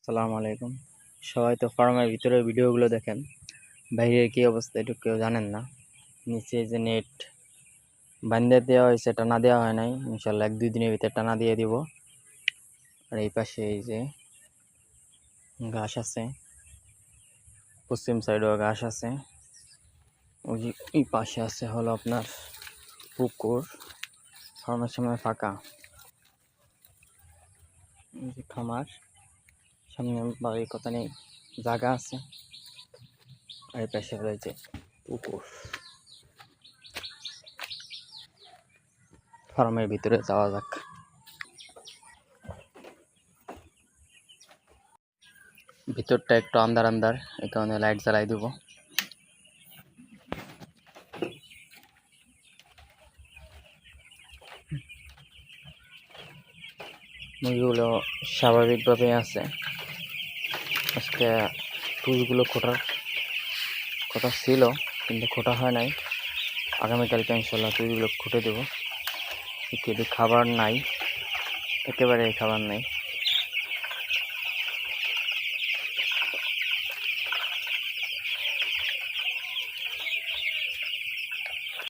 আসসালামু আলাইকুম। সবাই তো ফার্মের ভিতরে ভিডিওগুলো দেখেন, বাইরের কি অবস্থা একটু কেউ জানেন না। নিচে যে নেট বান্ধে দেওয়া হয়েছে, টানা দেওয়া হয় নাই, ইনশাল্লাহ 1-2 দিনের ভিতরে টানা দিয়ে দিব। আর এই পাশে এই যে ঘাস আছে, পশ্চিম সাইডেও ঘাস আছে। ওই যে এই পাশে আছে হলো আপনার পুকুর, ফার্মের সামনে ফাঁকা। এই যে খামার, সামনে বাড়ির কথা নেই, জায়গা আছে। আর এই পাশে রয়েছে পুকুর। ফার্মের ভিতরে যাওয়া যাক। ভিতরটা একটু আন্দার আন্দার, এই কারণে লাইট জ্বালাই দেবো। মুরগিগুলো স্বাভাবিকভাবে আছে। আজকে টুলগুলো খোটার কথা ছিল, কিন্তু খোটা হয় নাই। আগামীকালকে ইনশাল্লাহ টুলগুলো খুঁটে দেবো। কিন্তু খাবার নাই, একেবারে খাবার নেই।